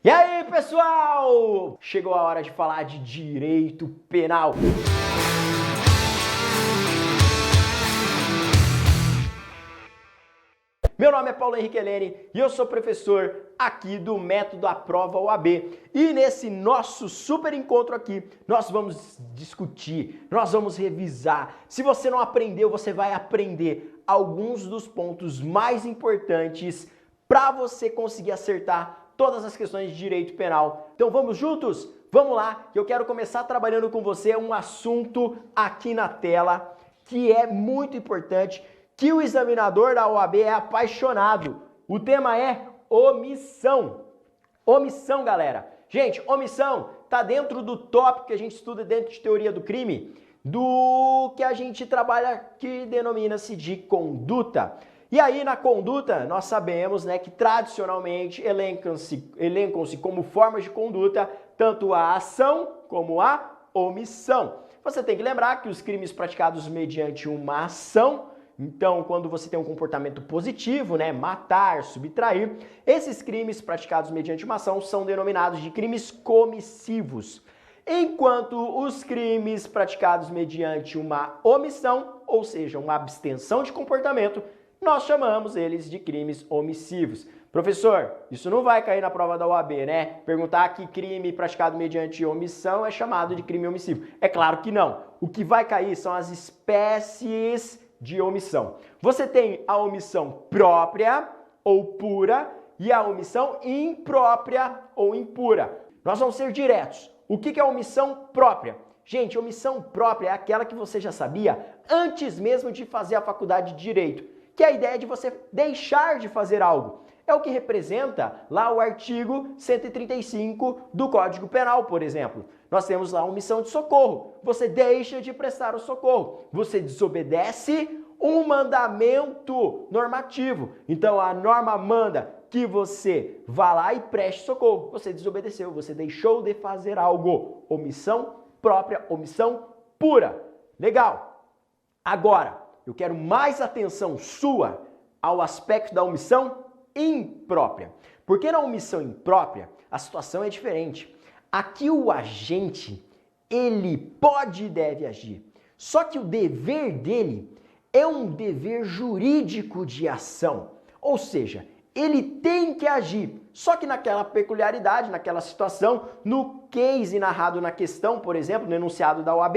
E aí, pessoal? Chegou a hora de falar de direito penal. Meu nome é Paulo Henrique Helene e eu sou professor aqui do Método à Prova OAB. E nesse nosso super encontro aqui, nós vamos discutir, nós vamos revisar. Se você não aprendeu, você vai aprender alguns dos pontos mais importantes para você conseguir acertar todas as questões de direito penal. Então vamos juntos? Vamos lá, que eu quero começar trabalhando com você um assunto aqui na tela que é muito importante, que o examinador da OAB é apaixonado. O tema é omissão. Omissão, galera. Gente, omissão tá dentro do tópico que a gente estuda dentro de teoria do crime, do que a gente trabalha que denomina-se de conduta. E aí, na conduta, nós sabemos, né, que tradicionalmente elencam-se como formas de conduta tanto a ação como a omissão. Você tem que lembrar que os crimes praticados mediante uma ação, então, quando você tem um comportamento positivo, né, matar, subtrair, esses crimes praticados mediante uma ação são denominados de crimes comissivos. Enquanto os crimes praticados mediante uma omissão, ou seja, uma abstenção de comportamento, nós chamamos eles de crimes omissivos. Professor, isso não vai cair na prova da OAB, né? Perguntar que crime praticado mediante omissão é chamado de crime omissivo. É claro que não. O que vai cair são as espécies de omissão. Você tem a omissão própria ou pura e a omissão imprópria ou impura. Nós vamos ser diretos. O que é a omissão própria? Gente, omissão própria é aquela que você já sabia antes mesmo de fazer a faculdade de Direito, que é a ideia de você deixar de fazer algo. É o que representa lá o artigo 135 do Código Penal, por exemplo. Nós temos lá a omissão de socorro. Você deixa de prestar o socorro. Você desobedece um mandamento normativo. Então a norma manda que você vá lá e preste socorro. Você desobedeceu, você deixou de fazer algo. Omissão própria, omissão pura. Legal. Agora, eu quero mais atenção sua ao aspecto da omissão imprópria. Porque na omissão imprópria, a situação é diferente. Aqui o agente, ele pode e deve agir. Só que o dever dele é um dever jurídico de ação. Ou seja, ele tem que agir. Só que naquela peculiaridade, naquela situação, no case narrado na questão, por exemplo, no enunciado da OAB,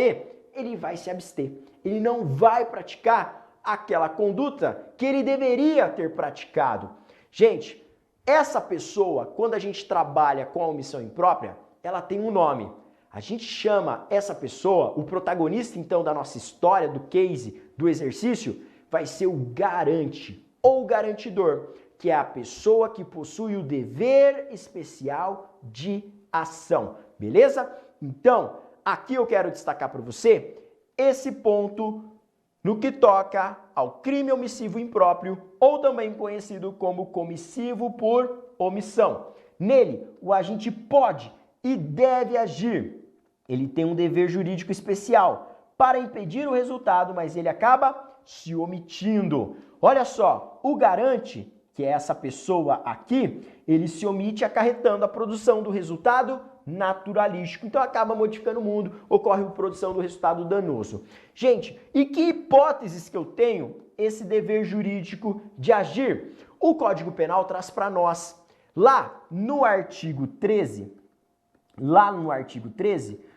ele vai se abster. Ele não vai praticar aquela conduta que ele deveria ter praticado. Gente, essa pessoa, quando a gente trabalha com a omissão imprópria, ela tem um nome. A gente chama essa pessoa, o protagonista então da nossa história, do case, do exercício, vai ser o garante ou garantidor, que é a pessoa que possui o dever especial de ação. Beleza? Então, aqui eu quero destacar para você esse ponto no que toca ao crime omissivo impróprio, ou também conhecido como comissivo por omissão. Nele, o agente pode e deve agir. Ele tem um dever jurídico especial para impedir o resultado, mas ele acaba se omitindo. Olha só, o garante, que é essa pessoa aqui, ele se omite acarretando a produção do resultado naturalístico. Então acaba modificando o mundo, ocorre a produção do resultado danoso. Gente, e que hipóteses que eu tenho esse dever jurídico de agir? O Código Penal traz para nós, lá no artigo 13,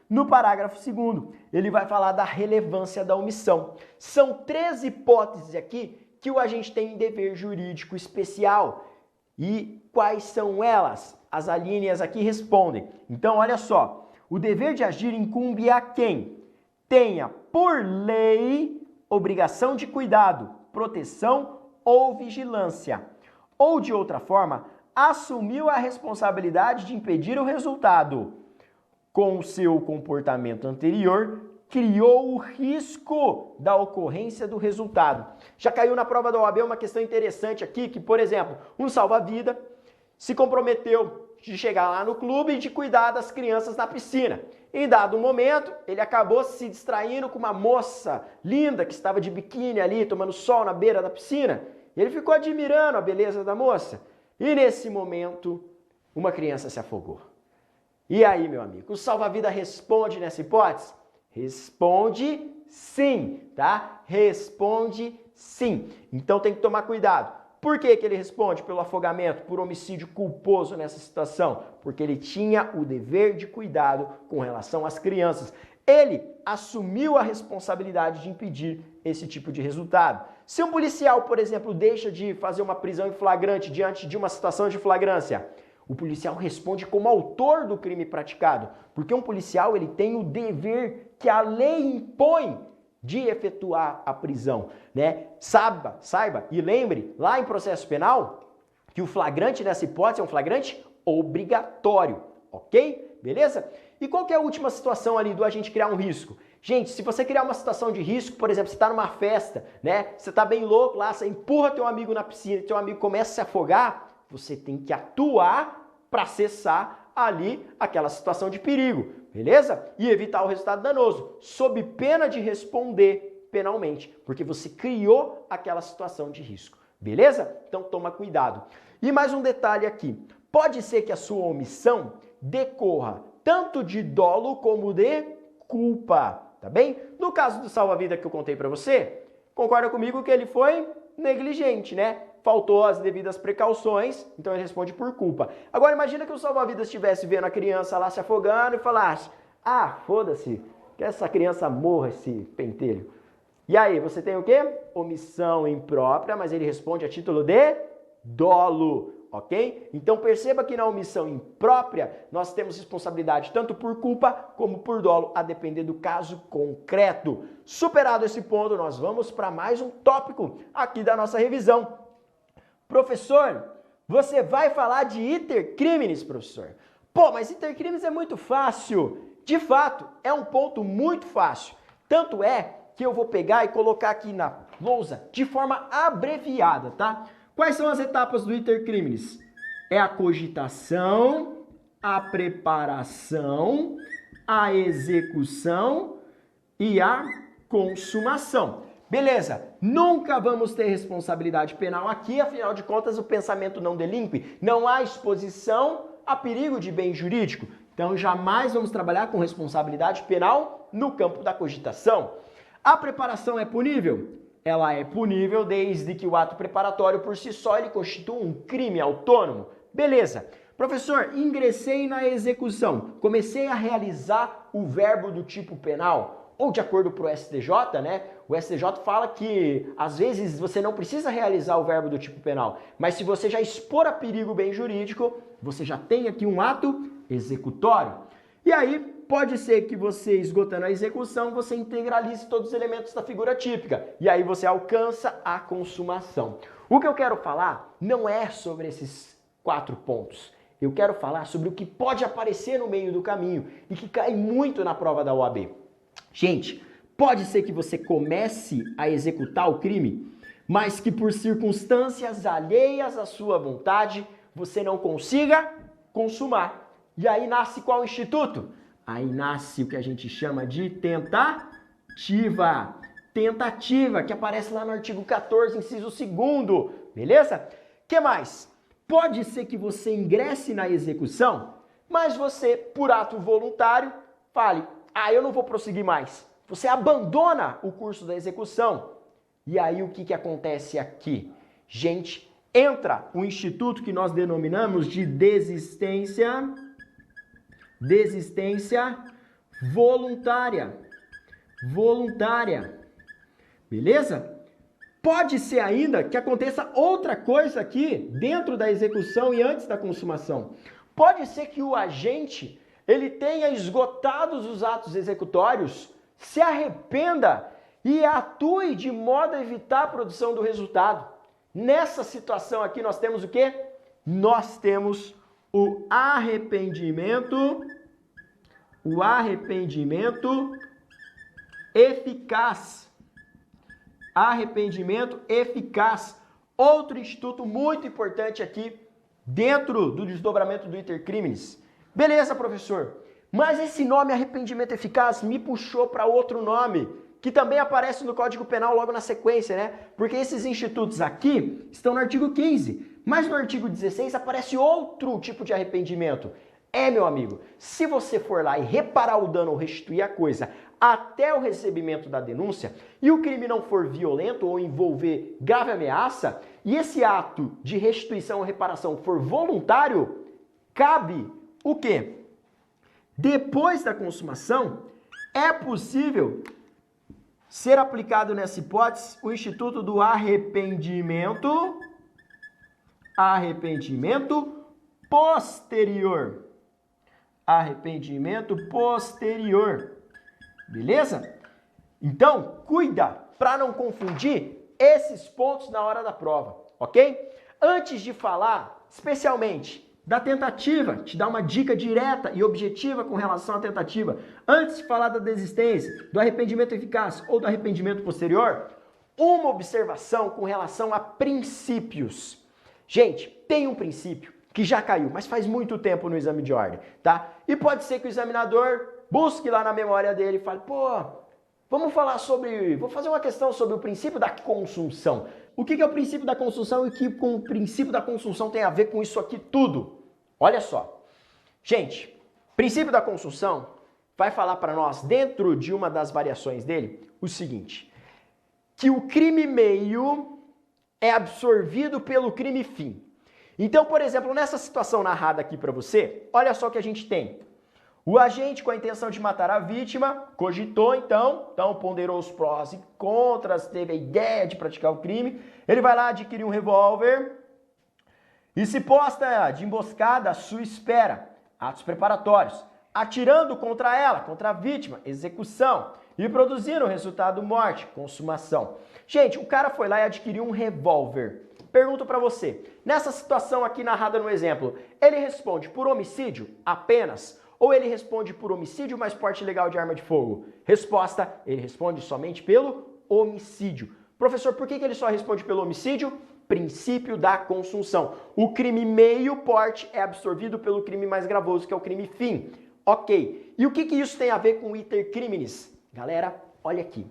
no parágrafo 2º, ele vai falar da relevância da omissão. São 3 hipóteses aqui que o agente tem dever jurídico especial. E quais são elas? As alíneas aqui respondem. Então, olha só. O dever de agir incumbe a quem tenha, por lei, obrigação de cuidado, proteção ou vigilância. Ou, de outra forma, assumiu a responsabilidade de impedir o resultado. Com o seu comportamento anterior, criou o risco da ocorrência do resultado. Já caiu na prova da OAB uma questão interessante aqui, que, por exemplo, um salva-vida se comprometeu de chegar lá no clube e de cuidar das crianças na piscina. Em dado momento, ele acabou se distraindo com uma moça linda que estava de biquíni ali, tomando sol na beira da piscina. Ele ficou admirando a beleza da moça. E nesse momento, uma criança se afogou. E aí, meu amigo, o salva-vida responde nessa hipótese? Responde sim, tá? Responde sim. Então tem que tomar cuidado. Por que que ele responde pelo afogamento, por homicídio culposo nessa situação? Porque ele tinha o dever de cuidado com relação às crianças. Ele assumiu a responsabilidade de impedir esse tipo de resultado. Se um policial, por exemplo, deixa de fazer uma prisão em flagrante diante de uma situação de flagrância, o policial responde como autor do crime praticado, porque um policial ele tem o dever que a lei impõe de efetuar a prisão, né? Saiba e lembre, lá em processo penal, que o flagrante nessa hipótese é um flagrante obrigatório, ok? Beleza? E qual que é a última situação ali do agente criar um risco? Gente, se você criar uma situação de risco, por exemplo, você está numa festa, né? Você está bem louco lá, você empurra teu amigo na piscina, teu amigo começa a se afogar, você tem que atuar para cessar ali aquela situação de perigo, beleza? E evitar o resultado danoso, sob pena de responder penalmente, porque você criou aquela situação de risco, beleza? Então toma cuidado. E mais um detalhe aqui, pode ser que a sua omissão decorra tanto de dolo como de culpa, tá bem? No caso do salva-vida que eu contei para você, concorda comigo que ele foi negligente, né? Faltou as devidas precauções, então ele responde por culpa. Agora imagina que o salva-vidas estivesse vendo a criança lá se afogando e falasse: ah, foda-se, que essa criança morra, esse pentelho. E aí, você tem o quê? Omissão imprópria, mas ele responde a título de dolo, ok? Então perceba que na omissão imprópria nós temos responsabilidade tanto por culpa como por dolo, a depender do caso concreto. Superado esse ponto, nós vamos para mais um tópico aqui da nossa revisão. Professor, você vai falar de iter criminis, professor? Pô, mas iter criminis é muito fácil. De fato, é um ponto muito fácil. Tanto é que eu vou pegar e colocar aqui na lousa de forma abreviada, tá? Quais são as etapas do iter criminis? É a cogitação, a preparação, a execução e a consumação. Beleza, nunca vamos ter responsabilidade penal aqui, afinal de contas o pensamento não delinque, não há exposição a perigo de bem jurídico, então jamais vamos trabalhar com responsabilidade penal no campo da cogitação. A preparação é punível? Ela é punível desde que o ato preparatório por si só ele constitua um crime autônomo. Beleza. Professor, ingressei na execução, comecei a realizar o verbo do tipo penal, ou de acordo para o STJ, né? O STJ fala que às vezes você não precisa realizar o verbo do tipo penal, mas se você já expor a perigo bem jurídico, você já tem aqui um ato executório. E aí pode ser que você, esgotando a execução, você integralize todos os elementos da figura típica, e aí você alcança a consumação. O que eu quero falar não é sobre esses 4 pontos. Eu quero falar sobre o que pode aparecer no meio do caminho e que cai muito na prova da OAB. Gente, pode ser que você comece a executar o crime, mas que por circunstâncias alheias à sua vontade, você não consiga consumar. E aí nasce qual instituto? Aí nasce o que a gente chama de tentativa. Tentativa, que aparece lá no artigo 14, inciso 2º, beleza? Que mais? Pode ser que você ingresse na execução, mas você, por ato voluntário, fale: ah, eu não vou prosseguir mais. Você abandona o curso da execução. E aí o que acontece aqui? Gente, entra o instituto que nós denominamos de desistência voluntária. Beleza? Pode ser ainda que aconteça outra coisa aqui dentro da execução e antes da consumação. Pode ser que o agente ele tenha esgotado os atos executórios, se arrependa e atue de modo a evitar a produção do resultado. Nessa situação aqui nós temos o quê? Nós temos o arrependimento eficaz. Arrependimento eficaz. Outro instituto muito importante aqui dentro do desdobramento do iter criminis. Beleza, professor, mas esse nome arrependimento eficaz me puxou para outro nome, que também aparece no Código Penal logo na sequência, né? Porque esses institutos aqui estão no artigo 15, Mas no artigo 16 aparece outro tipo de arrependimento. Meu amigo, se você for lá e reparar o dano ou restituir a coisa até o recebimento da denúncia e o crime não for violento ou envolver grave ameaça e esse ato de restituição ou reparação for voluntário, cabe o quê? Depois da consumação, é possível ser aplicado nessa hipótese o instituto do arrependimento posterior. Arrependimento posterior. Beleza? Então, cuida para não confundir esses pontos na hora da prova, ok? Antes de falar, especialmente, da tentativa, te dar uma dica direta e objetiva com relação à tentativa. Antes de falar da desistência, do arrependimento eficaz ou do arrependimento posterior, uma observação com relação a princípios. Gente, tem um princípio que já caiu, mas faz muito tempo no exame de ordem, tá? E pode ser que o examinador busque lá na memória dele e fale, vou fazer uma questão sobre o princípio da consunção. O que é o princípio da consunção e o que com o princípio da consunção tem a ver com isso aqui tudo? Olha só. Gente, princípio da consunção vai falar para nós, dentro de uma das variações dele, o seguinte, que o crime meio é absorvido pelo crime fim. Então, por exemplo, nessa situação narrada aqui para você, olha só o que a gente tem. O agente, com a intenção de matar a vítima, cogitou então ponderou os prós e contras, teve a ideia de praticar o crime. Ele vai lá adquirir um revólver e se posta de emboscada à sua espera. Atos preparatórios. Atirando contra ela, contra a vítima, execução. E produzindo o resultado morte, consumação. Gente, o cara foi lá e adquiriu um revólver. Pergunto para você, nessa situação aqui narrada no exemplo, ele responde por homicídio apenas? Ou ele responde por homicídio mais porte ilegal de arma de fogo? Resposta, ele responde somente pelo homicídio. Professor, por que ele só responde pelo homicídio? Princípio da consunção. O crime meio porte é absorvido pelo crime mais gravoso, que é o crime fim. Ok. E o que isso tem a ver com o iter criminis? Galera, olha aqui.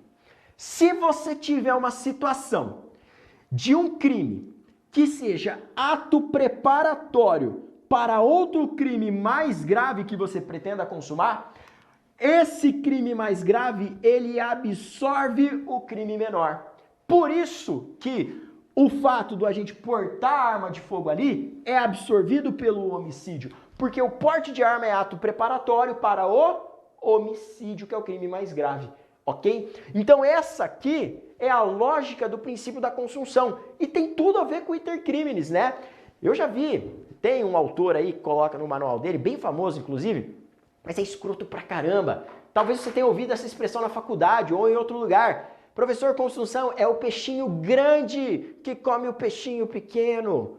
Se você tiver uma situação de um crime que seja ato preparatório para outro crime mais grave que você pretenda consumar, esse crime mais grave, ele absorve o crime menor. Por isso que o fato do agente portar arma de fogo ali é absorvido pelo homicídio, porque o porte de arma é ato preparatório para o homicídio, que é o crime mais grave, ok? Então essa aqui é a lógica do princípio da consunção e tem tudo a ver com o iter criminis, né? Eu já vi, tem um autor aí que coloca no manual dele, bem famoso inclusive, mas é escroto pra caramba. Talvez você tenha ouvido essa expressão na faculdade ou em outro lugar. Professor, consunção é o peixinho grande que come o peixinho pequeno.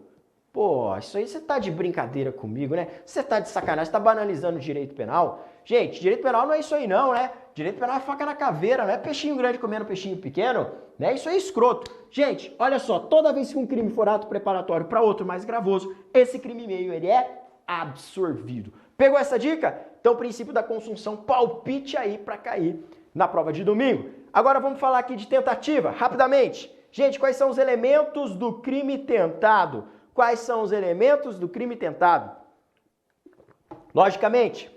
Pô, isso aí você tá de brincadeira comigo, né? Você tá de sacanagem, você tá banalizando o direito penal. Gente, direito penal não é isso aí não, né? Direito penal é faca na caveira, não é peixinho grande comendo peixinho pequeno, né? Isso aí é escroto. Gente, olha só, toda vez que um crime for ato preparatório para outro mais gravoso, esse crime meio, ele é absorvido. Pegou essa dica? Então, o princípio da consunção, palpite aí para cair na prova de domingo. Agora vamos falar aqui de tentativa, rapidamente. Gente, quais são os elementos do crime tentado? Quais são os elementos do crime tentado? Logicamente,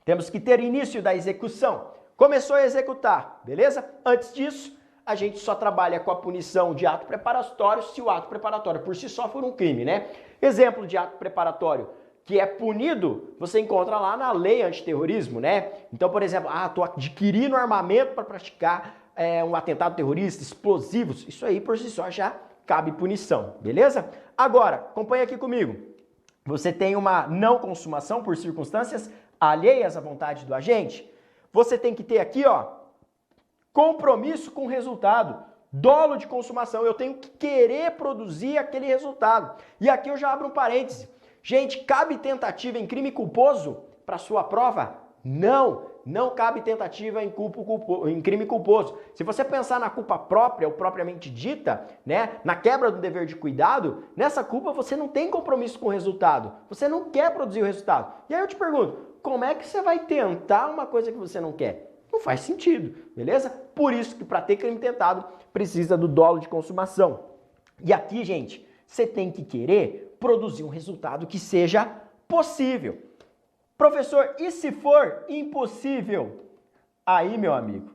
temos que ter início da execução. Começou a executar, beleza? Antes disso, a gente só trabalha com a punição de ato preparatório se o ato preparatório por si só for um crime, né? Exemplo de ato preparatório que é punido, você encontra lá na lei antiterrorismo, né? Então, por exemplo, estou adquirindo armamento para praticar um atentado terrorista, explosivos, isso aí por si só já cabe punição, beleza? Agora, acompanha aqui comigo. Você tem uma não consumação por circunstâncias alheias à vontade do agente. Você tem que ter aqui, ó, compromisso com o resultado, dolo de consumação. Eu tenho que querer produzir aquele resultado. E aqui eu já abro um parêntese. Gente, cabe tentativa em crime culposo para sua prova? Não, não cabe tentativa em crime culposo. Se você pensar na culpa própria ou propriamente dita, né, na quebra do dever de cuidado, nessa culpa você não tem compromisso com o resultado. Você não quer produzir o resultado. E aí eu te pergunto, como é que você vai tentar uma coisa que você não quer? Não faz sentido, beleza? Por isso que para ter crime tentado precisa do dolo de consumação. E aqui, gente, Você tem que querer produzir um resultado que seja possível. Professor, e se for impossível? Aí, meu amigo,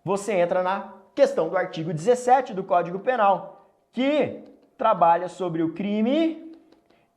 você entra na questão do artigo 17 do Código Penal, que trabalha sobre o crime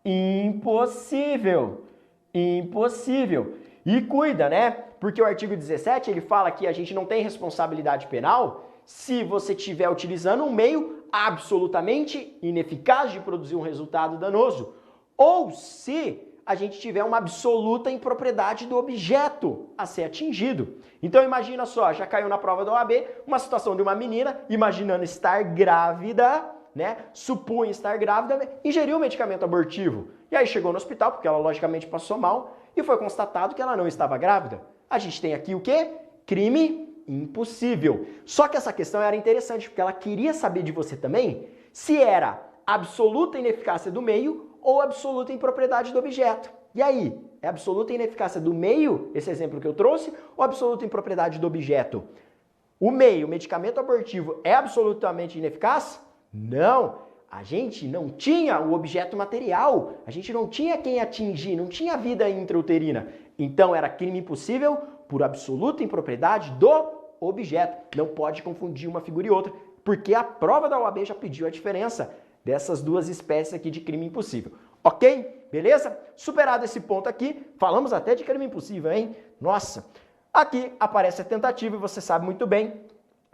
impossível. Impossível. E cuida, né? Porque o artigo 17, ele fala que a gente não tem responsabilidade penal se você estiver utilizando um meio absolutamente ineficaz de produzir um resultado danoso, ou se a gente tiver uma absoluta impropriedade do objeto a ser atingido. Então imagina só, já caiu na prova da OAB uma situação de uma menina imaginando estar grávida, né? Supunha estar grávida, ingeriu um medicamento abortivo. E aí chegou no hospital, porque ela logicamente passou mal, e foi constatado que ela não estava grávida. A gente tem aqui o quê? Crime impossível. Só que essa questão era interessante, porque ela queria saber de você também se era absoluta ineficácia do meio ou absoluta impropriedade do objeto. E aí, é absoluta ineficácia do meio, esse exemplo que eu trouxe, ou absoluta impropriedade do objeto? O meio, o medicamento abortivo, é absolutamente ineficaz? Não! A gente não tinha o objeto material, a gente não tinha quem atingir, não tinha vida intrauterina. Então era crime impossível por absoluta impropriedade do objeto. Não pode confundir uma figura e outra, porque a prova da OAB já pediu a diferença dessas duas espécies aqui de crime impossível. Ok? Beleza? Superado esse ponto aqui, falamos até de crime impossível, hein? Nossa! Aqui aparece a tentativa e você sabe muito bem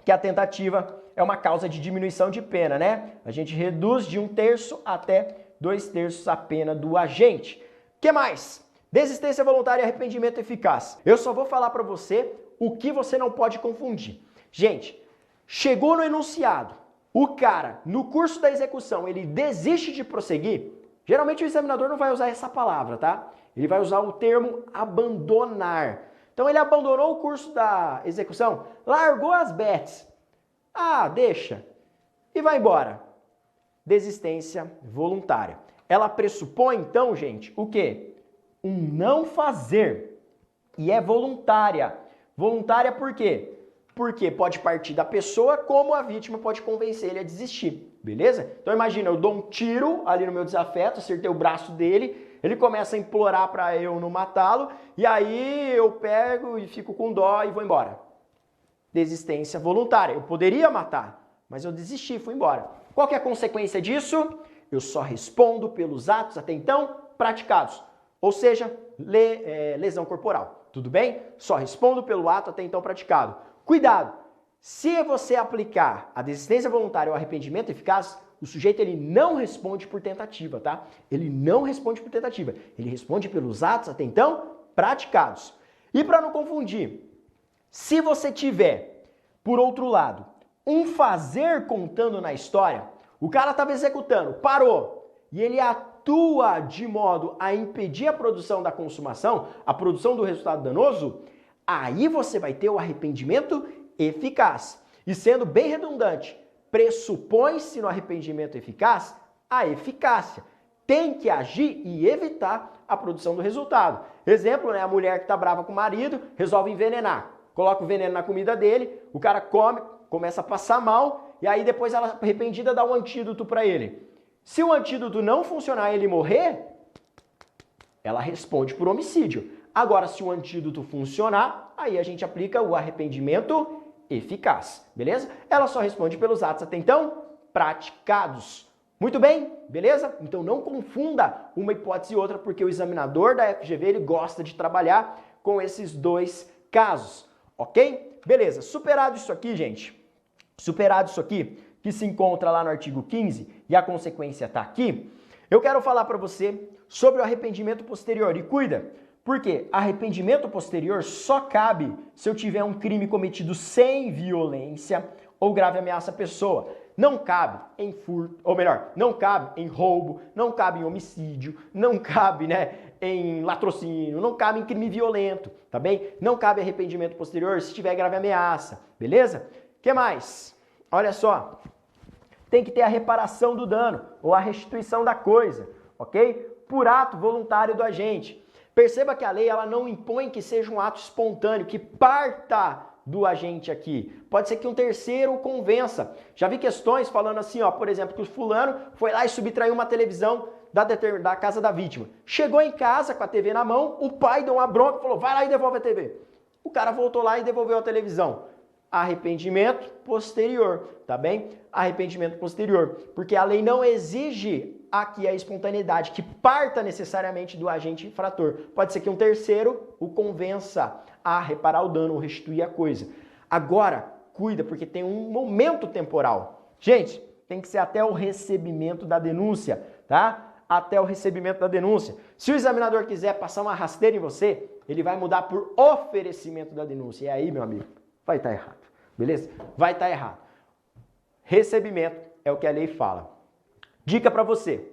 que a tentativa é uma causa de diminuição de pena, né? A gente reduz de 1/3 até 2/3 a pena do agente. O que mais? Desistência voluntária e arrependimento eficaz. Eu só vou falar para você o que você não pode confundir. Gente, chegou no enunciado, o cara, no curso da execução, ele desiste de prosseguir, geralmente o examinador não vai usar essa palavra, tá? Ele vai usar o termo abandonar. Então ele abandonou o curso da execução, largou as bets. Ah, deixa. E vai embora. Desistência voluntária. Ela pressupõe, então, gente, o quê? Um não fazer. E é voluntária. Voluntária por quê? Porque pode partir da pessoa, como a vítima pode convencer ele a desistir. Beleza? Então imagina, eu dou um tiro ali no meu desafeto, acertei o braço dele, ele começa a implorar para eu não matá-lo, e aí eu pego e fico com dó e vou embora. Desistência voluntária. Eu poderia matar, mas eu desisti e fui embora. Qual que é a consequência disso? Eu só respondo pelos atos até então praticados, ou seja, lesão corporal. Tudo bem? Só respondo pelo ato até então praticado. Cuidado! Se você aplicar a desistência voluntária ou arrependimento eficaz, o sujeito ele não responde por tentativa, tá? Ele não responde por tentativa. Ele responde pelos atos até então praticados. E para não confundir, se você tiver, por outro lado, um fazer contando na história, o cara estava executando, parou, e ele atua de modo a impedir a produção da consumação, a produção do resultado danoso, aí você vai ter o arrependimento eficaz. E sendo bem redundante, pressupõe-se no arrependimento eficaz a eficácia. Tem que agir e evitar a produção do resultado. Exemplo, né? A mulher que está brava com o marido resolve envenenar. Coloca o veneno na comida dele, o cara come, começa a passar mal, e aí depois ela, arrependida, dá um antídoto para ele. Se o antídoto não funcionar e ele morrer, ela responde por homicídio. Agora, se o antídoto funcionar, aí a gente aplica o arrependimento eficaz, beleza? Ela só responde pelos atos até então praticados. Muito bem, beleza? Então não confunda uma hipótese e outra, porque o examinador da FGV ele gosta de trabalhar com esses dois casos, ok? Beleza, superado isso aqui, gente, superado isso aqui, que se encontra lá no artigo 15 e a consequência está aqui, eu quero falar para você sobre o arrependimento posterior. E cuida, porque arrependimento posterior só cabe se eu tiver um crime cometido sem violência ou grave ameaça à pessoa. Não cabe em furto, ou melhor, não cabe em roubo, não cabe em homicídio, não cabe, em latrocínio, não cabe em crime violento, tá bem? Não cabe arrependimento posterior se tiver grave ameaça, beleza? O que mais? Olha só, tem que ter a reparação do dano ou a restituição da coisa, ok? Por ato voluntário do agente. Perceba que a lei ela não impõe que seja um ato espontâneo, que parta do agente aqui. Pode ser que um terceiro o convença. Já vi questões falando assim, ó, por exemplo, que o fulano foi lá e subtraiu uma televisão da casa da vítima. Chegou em casa com a TV na mão, o pai deu uma bronca e falou, vai lá e devolve a TV. O cara voltou lá e devolveu a televisão. Arrependimento posterior, tá bem? Arrependimento posterior, porque a lei não exige aqui a espontaneidade, que parta necessariamente do agente infrator. Pode ser que um terceiro o convença a reparar o dano ou restituir a coisa. Agora, cuida, porque tem um momento temporal. Gente, tem que ser até o recebimento da denúncia, tá? Até o recebimento da denúncia. Se o examinador quiser passar uma rasteira em você, ele vai mudar por oferecimento da denúncia. E aí, meu amigo, vai estar errado, beleza? Vai estar errado. Recebimento é o que a lei fala. Dica para você.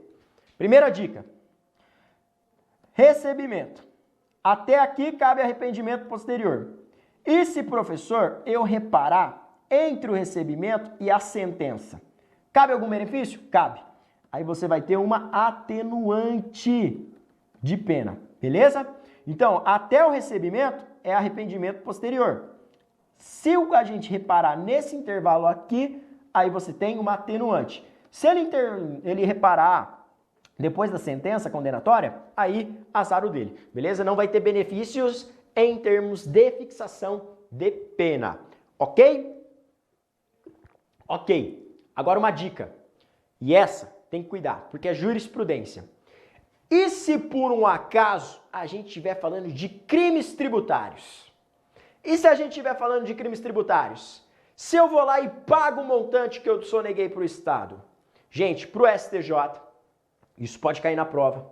Primeira dica. Recebimento. Até aqui cabe arrependimento posterior. E se, professor, eu reparar entre o recebimento e a sentença, cabe algum benefício? Cabe. Aí você vai ter uma atenuante de pena, beleza? Então, até o recebimento é arrependimento posterior. Se o agente reparar nesse intervalo aqui, aí você tem uma atenuante. Se ele reparar depois da sentença condenatória, aí azar o dele, beleza? Não vai ter benefícios em termos de fixação de pena, ok? Ok. Agora uma dica, e essa tem que cuidar, porque é jurisprudência. E se por um acaso a gente estiver falando de crimes tributários? E se a gente estiver falando de crimes tributários? Se eu vou lá e pago o montante que eu soneguei para o Estado? Gente, para o STJ, isso pode cair na prova.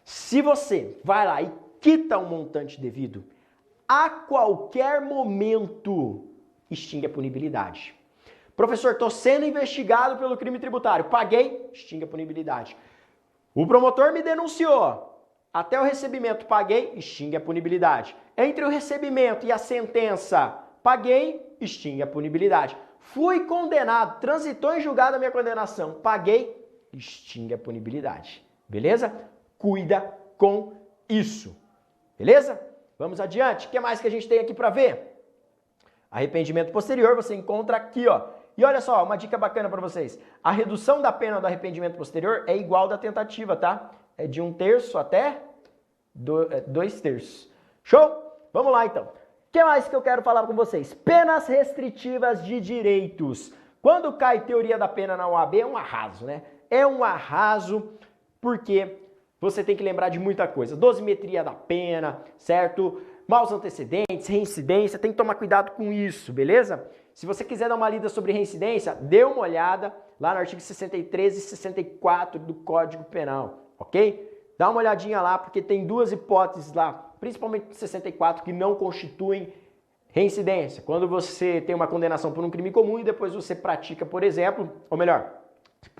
Se você vai lá e quita um montante devido, a qualquer momento extingue a punibilidade. Professor, estou sendo investigado pelo crime tributário, paguei, extingue a punibilidade. O promotor me denunciou, até o recebimento paguei, extingue a punibilidade. Entre o recebimento e a sentença, paguei, extingue a punibilidade. Fui condenado, transitou em julgado a minha condenação, paguei, extingue a punibilidade. Beleza? Cuida com isso. Beleza? Vamos adiante. O que mais que a gente tem aqui para ver? Arrependimento posterior você encontra aqui, ó. E olha só, uma dica bacana para vocês. A redução da pena do arrependimento posterior é igual da tentativa, tá? É de 1/3 até 2/3. Show? Vamos lá, então. O que mais que eu quero falar com vocês? Penas restritivas de direitos. Quando cai teoria da pena na OAB, é um arraso, né? É um arraso porque você tem que lembrar de muita coisa. Dosimetria da pena, certo? Maus antecedentes, reincidência, tem que tomar cuidado com isso, beleza? Se você quiser dar uma lida sobre reincidência, dê uma olhada lá no artigo 63 e 64 do Código Penal, ok? Dá uma olhadinha lá, porque tem duas hipóteses lá, principalmente 64, que não constituem reincidência. Quando você tem uma condenação por um crime comum e depois você pratica, por exemplo, ou melhor,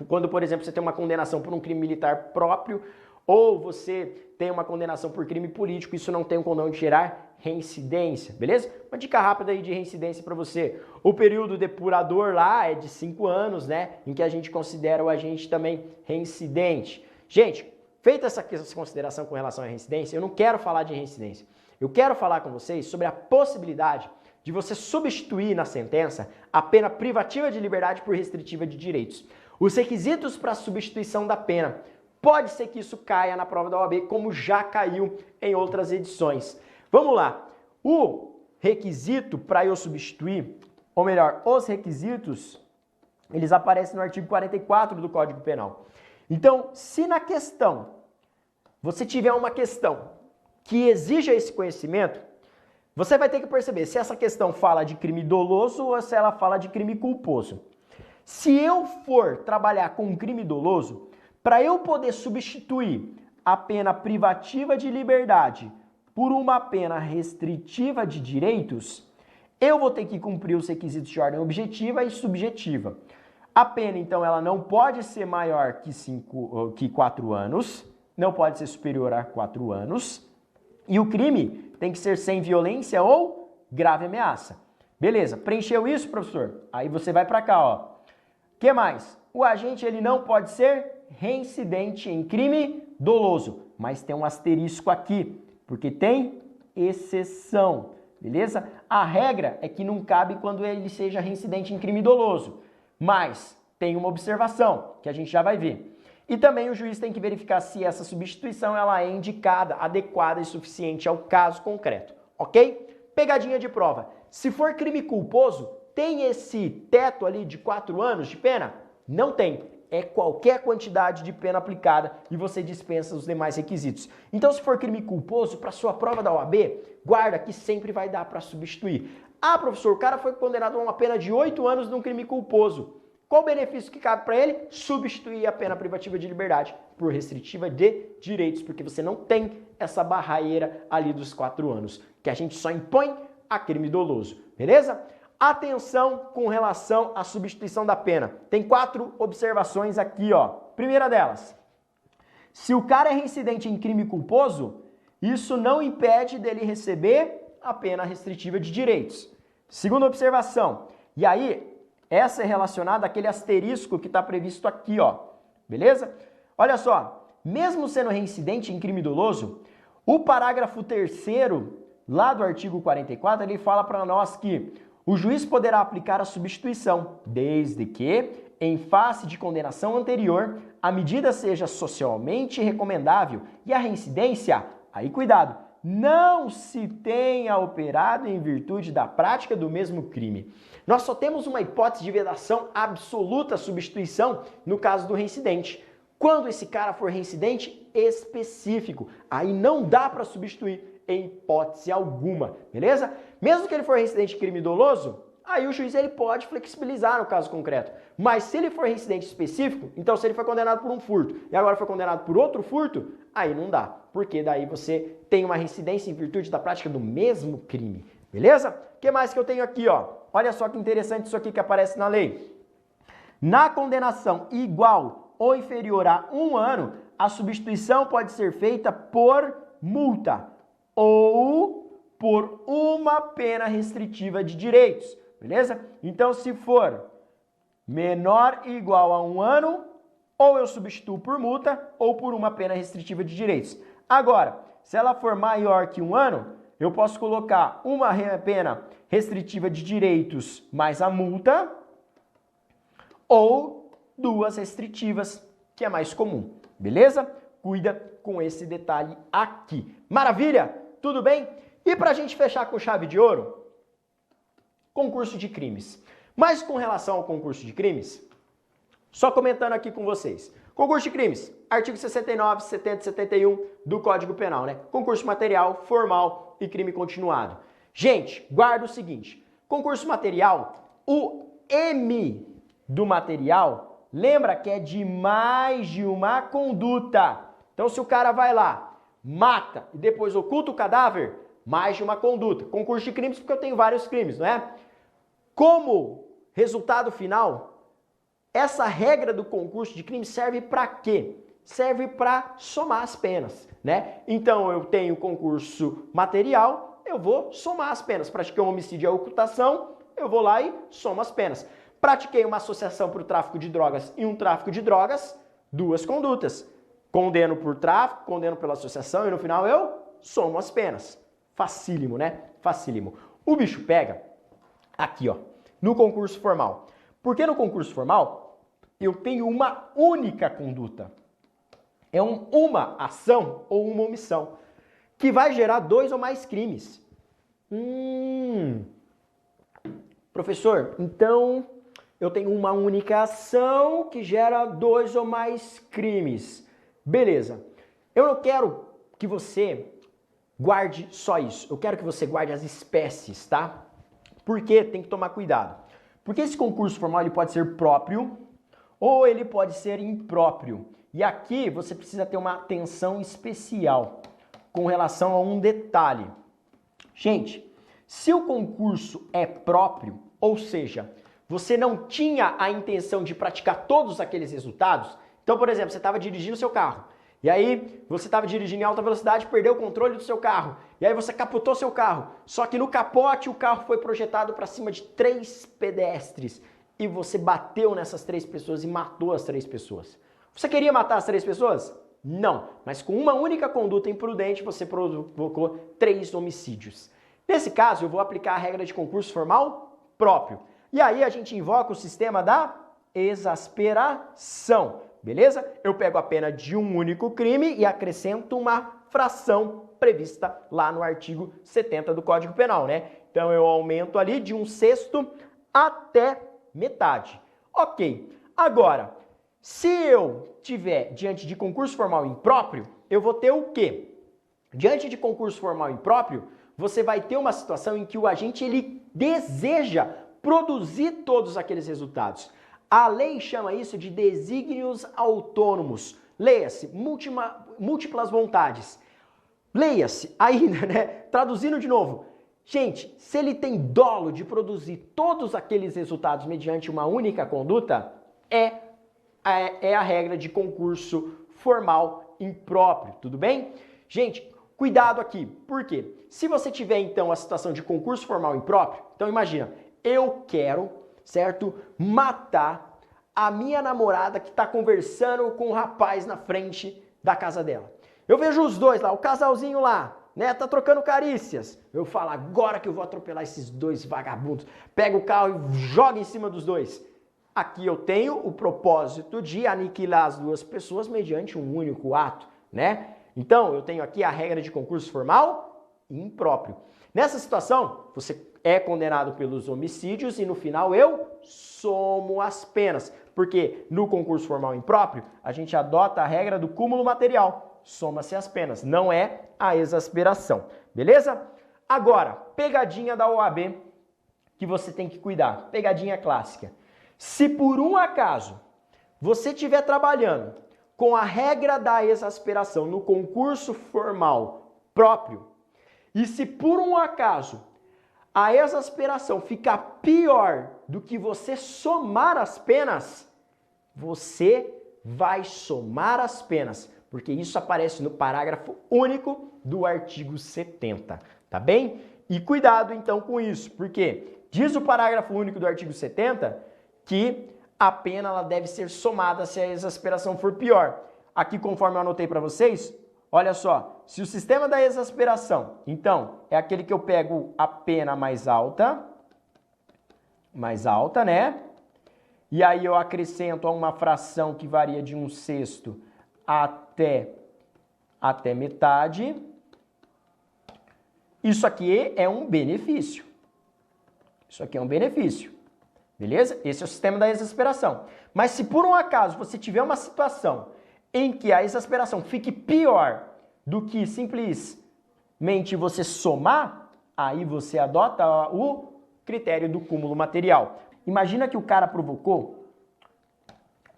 quando, por exemplo, você tem uma condenação por um crime militar próprio, ou você tem uma condenação por crime político, isso não tem o condão de gerar reincidência, beleza? Uma dica rápida aí de reincidência para você. O período depurador lá é de 5 anos, né? Em que a gente considera o agente também reincidente. Gente, feita essa consideração com relação à reincidência, eu não quero falar de reincidência. Eu quero falar com vocês sobre a possibilidade de você substituir na sentença a pena privativa de liberdade por restritiva de direitos. Os requisitos para a substituição da pena. Pode ser que isso caia na prova da OAB, como já caiu em outras edições. Vamos lá. O requisito para eu substituir, ou melhor, os requisitos, eles aparecem no artigo 44 do Código Penal. Então, se na questão você tiver uma questão que exija esse conhecimento, você vai ter que perceber se essa questão fala de crime doloso ou se ela fala de crime culposo. Se eu for trabalhar com um crime doloso, para eu poder substituir a pena privativa de liberdade por uma pena restritiva de direitos, eu vou ter que cumprir os requisitos de ordem objetiva e subjetiva. A pena, então, ela não pode ser maior que 4 anos, não pode ser superior a 4 anos, e o crime tem que ser sem violência ou grave ameaça. Beleza, preencheu isso, professor? Aí você vai para cá, ó. O que mais? O agente ele não pode ser reincidente em crime doloso, mas tem um asterisco aqui, porque tem exceção, beleza? A regra é que não cabe quando ele seja reincidente em crime doloso, mas tem uma observação que a gente já vai ver. E também o juiz tem que verificar se essa substituição ela é indicada, adequada e suficiente ao caso concreto, ok? Pegadinha de prova. Se for crime culposo, tem esse teto ali de 4 anos de pena? Não tem. É qualquer quantidade de pena aplicada e você dispensa os demais requisitos. Então, se for crime culposo, para sua prova da OAB, guarda que sempre vai dar para substituir. Ah, professor, o cara foi condenado a uma pena de 8 anos num crime culposo. Qual o benefício que cabe para ele? Substituir a pena privativa de liberdade por restritiva de direitos, porque você não tem essa barreira ali dos 4 anos, que a gente só impõe a crime doloso, beleza? Atenção com relação à substituição da pena. Tem 4 observações aqui, ó. Primeira delas, se o cara é reincidente em crime culposo, isso não impede dele receber a pena restritiva de direitos. Segunda observação, e aí essa é relacionada àquele asterisco que está previsto aqui, ó. Beleza? Olha só, mesmo sendo reincidente em crime doloso, o parágrafo 3º, lá do artigo 44, ele fala para nós que o juiz poderá aplicar a substituição, desde que, em face de condenação anterior, a medida seja socialmente recomendável e a reincidência, aí cuidado, não se tenha operado em virtude da prática do mesmo crime. Nós só temos uma hipótese de vedação absoluta à substituição no caso do reincidente. Quando esse cara for reincidente específico, aí não dá para substituir em hipótese alguma, beleza? Mesmo que ele for reincidente em crime doloso, aí o juiz ele pode flexibilizar no caso concreto. Mas se ele for reincidente específico, então se ele foi condenado por um furto e agora foi condenado por outro furto, aí não dá, porque daí você tem uma reincidência em virtude da prática do mesmo crime, beleza? O que mais que eu tenho aqui, ó? Olha só que interessante isso aqui que aparece na lei. Na condenação igual ou inferior a 1 ano, a substituição pode ser feita por multa ou por uma pena restritiva de direitos, beleza? Então, se for menor ou igual a 1 ano, ou eu substituo por multa ou por uma pena restritiva de direitos. Agora, se ela for maior que 1 ano, eu posso colocar uma pena restritiva de direitos mais a multa ou 2 restritivas, que é mais comum, beleza? Cuida com esse detalhe aqui. Maravilha? Tudo bem? E para a gente fechar com chave de ouro, concurso de crimes. Mas com relação ao concurso de crimes, só comentando aqui com vocês. Concurso de crimes, artigo 69, 70 e 71 do Código Penal, né? Concurso material, formal e crime continuado. Gente, guarda o seguinte, concurso material, o M do material, lembra que é de mais de uma conduta. Então se o cara vai lá, mata e depois oculta o cadáver, mais de uma conduta. Concurso de crimes porque eu tenho vários crimes, não é? Como resultado final, essa regra do concurso de crime serve para quê? Serve para somar as penas, né? Então eu tenho concurso material, eu vou somar as penas. Pratiquei um homicídio e a ocultação, eu vou lá e somo as penas. Pratiquei uma associação para o tráfico de drogas e um tráfico de drogas, 2 condutas. Condeno por tráfico, condeno pela associação e no final eu somo as penas. Facílimo, né? Facílimo. O bicho pega aqui, ó, no concurso formal. Porque no concurso formal eu tenho uma única conduta. É uma ação ou uma omissão que vai gerar 2 ou mais crimes. Professor, então eu tenho uma única ação que gera 2 ou mais crimes. Beleza. Eu não quero que você guarde só isso. Eu quero que você guarde as espécies, tá? Porque tem que tomar cuidado. Porque esse concurso formal ele pode ser próprio ou ele pode ser impróprio. E aqui você precisa ter uma atenção especial com relação a um detalhe. Gente, se o concurso é próprio, ou seja, você não tinha a intenção de praticar todos aqueles resultados, então, por exemplo, você estava dirigindo seu carro, e aí você estava dirigindo em alta velocidade, perdeu o controle do seu carro, e aí você capotou seu carro, só que no capote o carro foi projetado para cima de 3 pedestres, e você bateu nessas 3 pessoas e matou as 3 pessoas. Você queria matar as 3 pessoas? Não, mas com uma única conduta imprudente você provocou 3 homicídios. Nesse caso, eu vou aplicar a regra de concurso formal próprio. E aí a gente invoca o sistema da exasperação, beleza? Eu pego a pena de um único crime e acrescento uma fração prevista lá no artigo 70 do Código Penal, né? Então eu aumento ali de 1/6 até metade. Ok. Agora, se eu tiver diante de concurso formal impróprio, eu vou ter o quê? Diante de concurso formal impróprio, você vai ter uma situação em que o agente ele deseja produzir todos aqueles resultados. A lei chama isso de desígnios autônomos. Leia-se, múltiplas vontades. Leia-se ainda, né? Traduzindo de novo. Gente, se ele tem dolo de produzir todos aqueles resultados mediante uma única conduta, é a regra de concurso formal impróprio, tudo bem? Gente, cuidado aqui, por quê? Se você tiver então a situação de concurso formal impróprio, então imagina, eu quero, certo, matar a minha namorada que está conversando com um rapaz na frente da casa dela. Eu vejo os dois lá, o casalzinho lá, né, tá trocando carícias. Eu falo, agora que eu vou atropelar esses dois vagabundos. Pego o carro e jogo em cima dos dois. Aqui eu tenho o propósito de aniquilar as duas pessoas mediante um único ato, né? Então, eu tenho aqui a regra de concurso formal impróprio. Nessa situação, você é condenado pelos homicídios e no final eu somo as penas. Porque no concurso formal impróprio, a gente adota a regra do cúmulo material. Soma-se as penas, não é a exasperação, beleza? Agora, pegadinha da OAB que você tem que cuidar, pegadinha clássica. Se por um acaso você estiver trabalhando com a regra da exasperação no concurso formal próprio, e se por um acaso a exasperação ficar pior do que você somar as penas, você vai somar as penas, porque isso aparece no parágrafo único do artigo 70, tá bem? E cuidado então com isso, porque diz o parágrafo único do artigo 70 que a pena ela deve ser somada se a exasperação for pior. Aqui, conforme eu anotei para vocês, olha só, se o sistema da exasperação, então, é aquele que eu pego a pena mais alta, né? E aí eu acrescento a uma fração que varia de 1/6 até metade. Isso aqui é um benefício. Isso aqui é um benefício. Beleza? Esse é o sistema da exasperação. Mas se por um acaso você tiver uma situação em que a exasperação fique pior do que simplesmente você somar, aí você adota o critério do cúmulo material. Imagina que o cara provocou,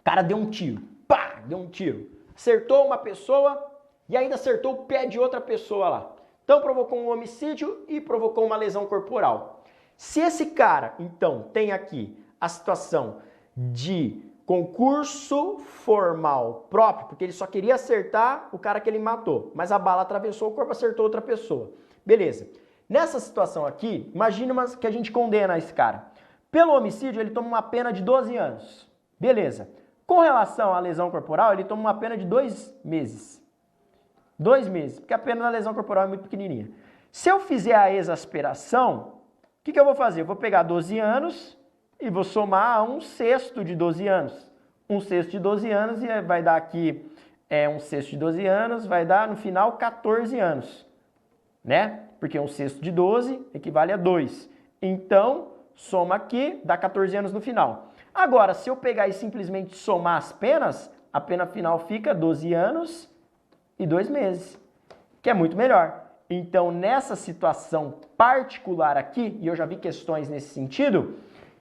o cara deu um tiro, pá, deu um tiro. Acertou uma pessoa e ainda acertou o pé de outra pessoa lá. Então provocou um homicídio e provocou uma lesão corporal. Se esse cara, então, tem aqui a situação de concurso formal próprio, porque ele só queria acertar o cara que ele matou, mas a bala atravessou o corpo, acertou outra pessoa. Beleza. Nessa situação aqui, imagina que a gente condena esse cara. Pelo homicídio, ele toma uma pena de 12 anos. Beleza. Com relação à lesão corporal, ele toma uma pena de 2 meses. 2 meses, porque a pena da lesão corporal é muito pequenininha. Se eu fizer a exasperação, o que eu vou fazer? Eu vou pegar 12 anos e vou somar a 1/6 de 12 anos. 1/6 de 12 anos e vai dar aqui 1/6 de 12 anos, vai dar no final 14 anos, né? Porque 1/6 de 12 equivale a 2. Então, soma aqui, dá 14 anos no final. Agora, se eu pegar e simplesmente somar as penas, a pena final fica 12 anos e 2 meses, que é muito melhor. Então, nessa situação particular aqui, e eu já vi questões nesse sentido,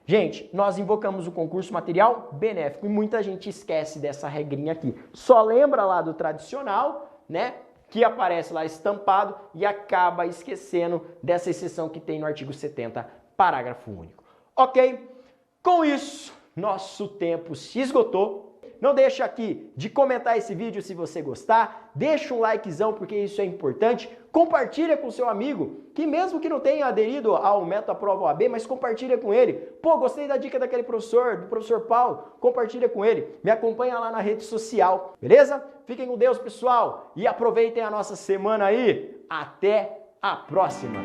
gente, nós invocamos o concurso material benéfico e muita gente esquece dessa regrinha aqui. Só lembra lá do tradicional, né, que aparece lá estampado e acaba esquecendo dessa exceção que tem no artigo 70, parágrafo único. Ok? Com isso, nosso tempo se esgotou. Não deixa aqui de comentar esse vídeo se você gostar, deixa um likezão porque isso é importante, compartilha com seu amigo, que mesmo que não tenha aderido ao método Aprova OAB, mas compartilha com ele. Pô, gostei da dica daquele professor, do professor Paulo, compartilha com ele, me acompanha lá na rede social, beleza? Fiquem com Deus, pessoal, e aproveitem a nossa semana aí. Até a próxima!